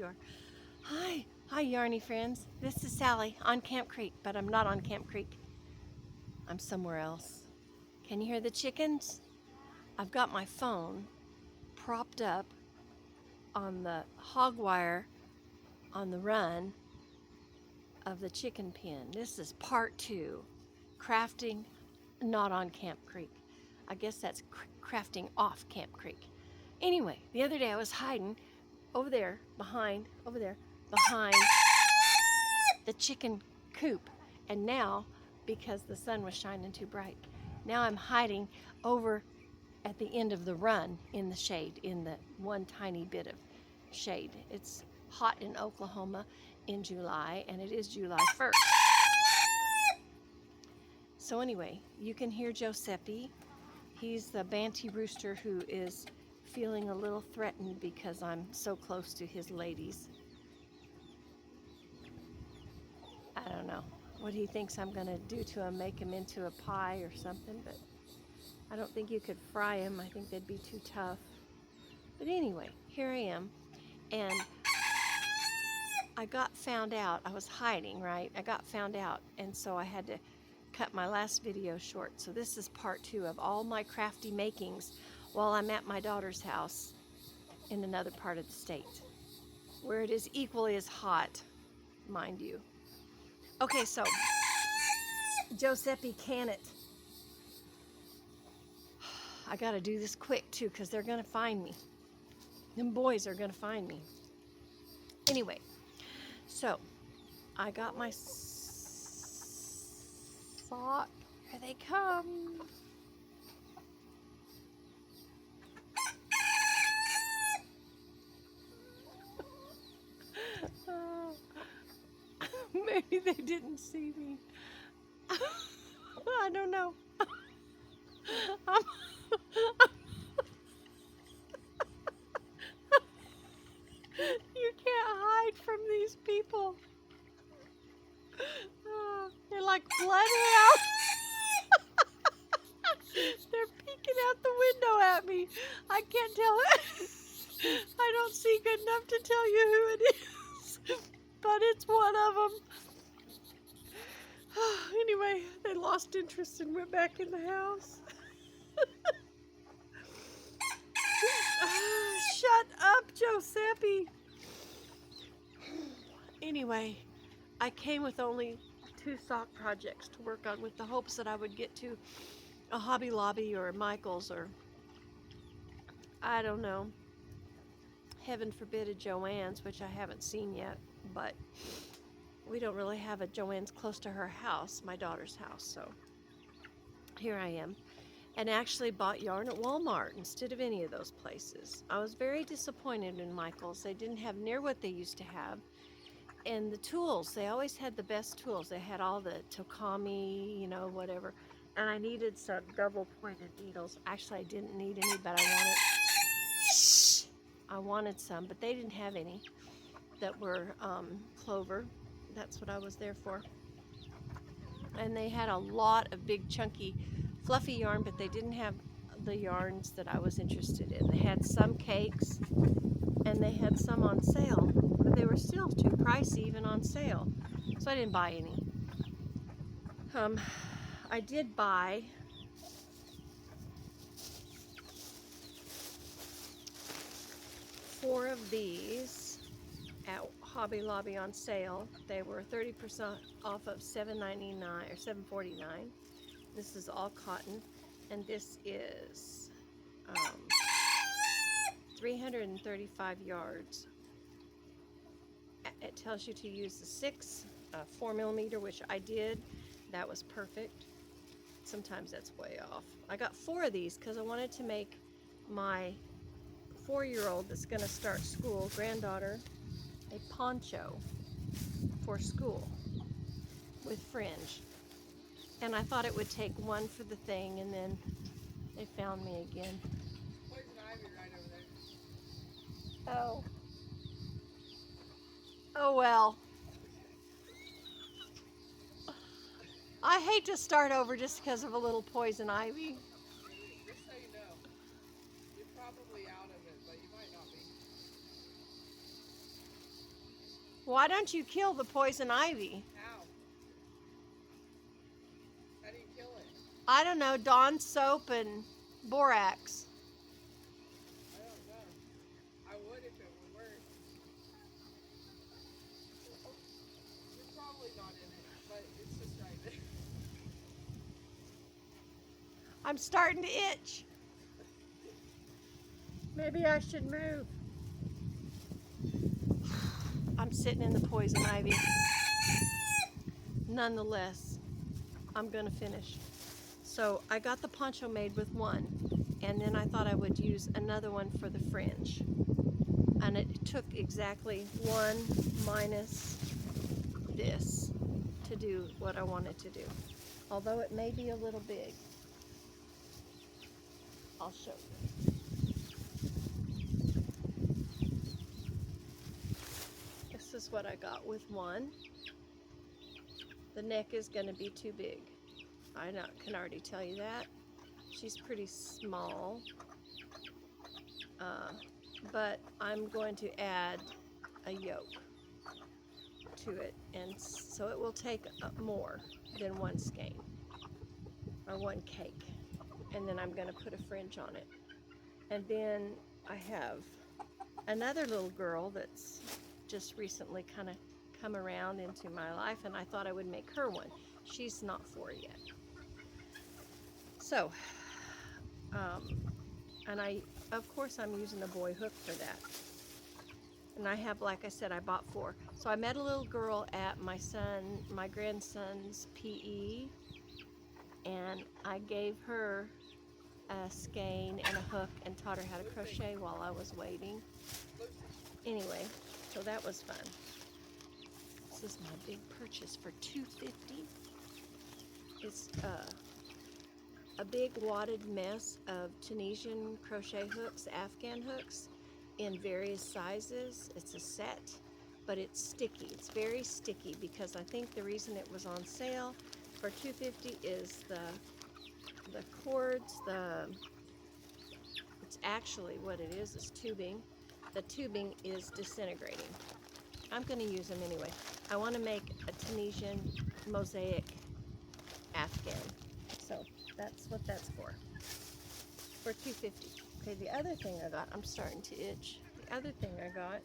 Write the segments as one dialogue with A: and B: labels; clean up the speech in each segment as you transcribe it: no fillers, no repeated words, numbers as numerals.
A: you are. Hi, Yarny friends. This is Sally on Camp Creek, but I'm not on Camp Creek. I'm somewhere else. Can you hear the chickens? I've got my phone propped up on the hog wire on the run of the chicken pen. This is part 2, crafting not on Camp Creek. I guess that's crafting off Camp Creek. Anyway, the other day I was hiding over there behind the chicken coop, and now, because the sun was shining too bright, now I'm hiding over at the end of the run in the shade, in the one tiny bit of shade. It's hot in Oklahoma in July, and it is July 1st. So anyway, you can hear Giuseppe. He's the banty rooster who is feeling a little threatened because I'm so close to his ladies. I don't know what he thinks I'm going to do to him, make him into a pie or something, but I don't think you could fry him. I think they'd be too tough. But anyway, here I am, and I got found out. I was hiding, right? I got found out, and so I had to cut my last video short. So this is part 2 of all my crafty makings while I'm at my daughter's house in another part of the state, where it is equally as hot, mind you. Okay, so Giuseppe, can it? I gotta do this quick too, because they're gonna find me. Them boys are gonna find me. Anyway, so I got my sock. Here they come. Maybe they didn't see me. I don't know. You can't hide from these people. They're like bloodhounds. They're peeking out the window at me. I can't tell it. I don't see good enough to tell you who it is, but it's one of them. Anyway, they lost interest and went back in the house. Shut up, Giuseppe. Anyway, I came with only 2 sock projects to work on, with the hopes that I would get to a Hobby Lobby or Michael's, or I don't know, heaven forbid a Joann's, which I haven't seen yet, but we don't really have a Joann's close to her house, my daughter's house, so here I am. And actually bought yarn at Walmart instead of any of those places. I was very disappointed in Michael's. They didn't have near what they used to have. And the tools, they always had the best tools. They had all the Tokami, you know, whatever. And I needed some double pointed needles. Actually, I didn't need any, but I wanted some, but they didn't have any that were clover. That's what I was there for. And they had a lot of big chunky fluffy yarn, but they didn't have the yarns that I was interested in. They had some cakes, and they had some on sale, but they were still too pricey even on sale, so I didn't buy any. I did buy four of these at Hobby Lobby on sale. They were 30% off of $7.99 or $7.49. This is all cotton, and this is 335 yards. It tells you to use the 6 4mm, which I did. That was perfect. Sometimes that's way off. I got 4 of these because I wanted to make my 4-year-old that's going to start school, granddaughter, a poncho for school with fringe. And I thought it would take one for the thing, and then they found me again.
B: Poison ivy right over there.
A: Oh. Oh well. I hate to start over just because of a little poison ivy.
B: Just so you know, you're probably out of it, but you might not be.
A: Why don't you kill the poison ivy?
B: How? How do you kill it?
A: I don't know, Dawn soap and borax.
B: I don't know. I would if it would work. You're probably not in it, but it's just right there.
A: I'm starting to itch. Maybe I should move. I'm sitting in the poison ivy. Nonetheless, I'm gonna finish. So I got the poncho made with one, and then I thought I would use another one for the fringe. And it took exactly one minus this to do what I wanted to do. Although it may be a little big. I'll show you. This is what I got with one. The neck is going to be too big. I can already tell you that. She's pretty small. But I'm going to add a yoke to it, and so it will take more than one skein or one cake. And then I'm going to put a fringe on it. And then I have another little girl that's just recently kind of come around into my life, and I thought I would make her one. She's not 4 yet. So, and of course I'm using a boy hook for that. And I have, like I said, I bought 4. So I met a little girl at my grandson's PE, and I gave her a skein and a hook and taught her how to crochet while I was waiting. Anyway, so that was fun. This is my big purchase for $2.50. It's a big wadded mess of Tunisian crochet hooks, Afghan hooks in various sizes. It's a set, but it's sticky. It's very sticky because I think the reason it was on sale for $2.50 is the cords, it's actually what it is tubing. The tubing is disintegrating. I'm going to use them anyway. I want to make a Tunisian mosaic Afghan. So that's what that's for $2.50. Okay, the other thing I got, I'm starting to itch. The other thing I got,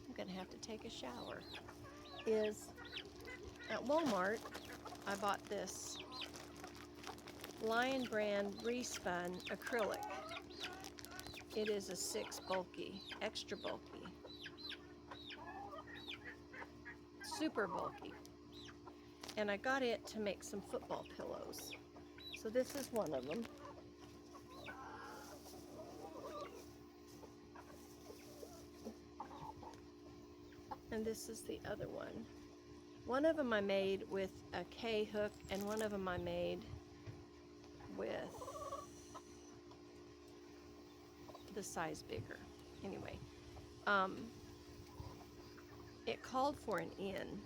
A: I'm going to have to take a shower, is at Walmart, I bought this Lion brand respun acrylic. It is a 6 bulky, extra bulky, super bulky. And I got it to make some football pillows. So this is one of them. And this is the other one. One of them I made with a K hook, and one of them I made with the size bigger. Anyway, it called for an in,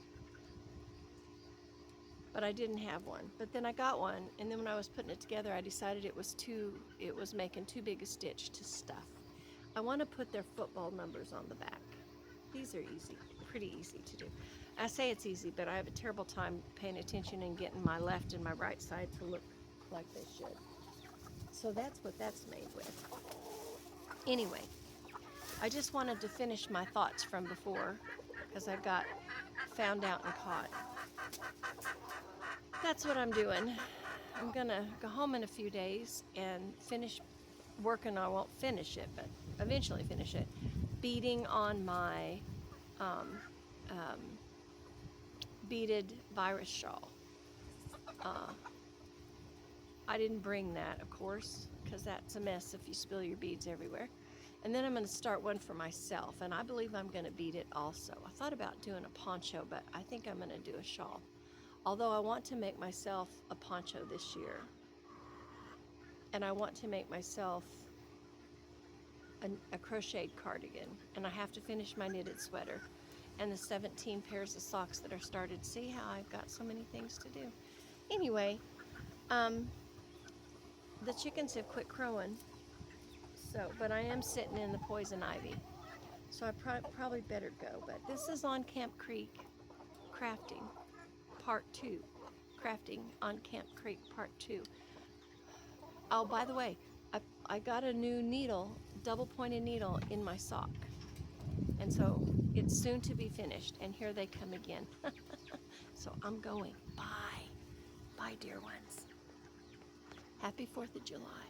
A: but I didn't have one. But then I got one, and then when I was putting it together, I decided it was making too big a stitch to stuff. I want to put their football numbers on the back. These are easy, pretty easy to do. I say it's easy, but I have a terrible time paying attention and getting my left and my right side to look like they should. So that's what that's made with. Anyway, I just wanted to finish my thoughts from before, because I got found out and caught. That's what I'm doing. I'm gonna go home in a few days and finish working. I won't finish it, but eventually finish it. Beading on my beaded virus shawl. I didn't bring that, of course, because that's a mess if you spill your beads everywhere. And then I'm going to start one for myself, and I believe I'm going to bead it also. I thought about doing a poncho, but I think I'm going to do a shawl. Although I want to make myself a poncho this year. And I want to make myself a crocheted cardigan. And I have to finish my knitted sweater. And the 17 pairs of socks that are started. See how I've got so many things to do. Anyway, the chickens have quit crowing. So, but I am sitting in the poison ivy. So I probably better go. But this is on Camp Creek crafting part 2. Crafting on Camp Creek part 2. Oh, by the way, I got a new needle, double pointed needle in my sock. And so it's soon to be finished. And here they come again. So I'm going. Bye. Bye, dear ones. Happy 4th of July.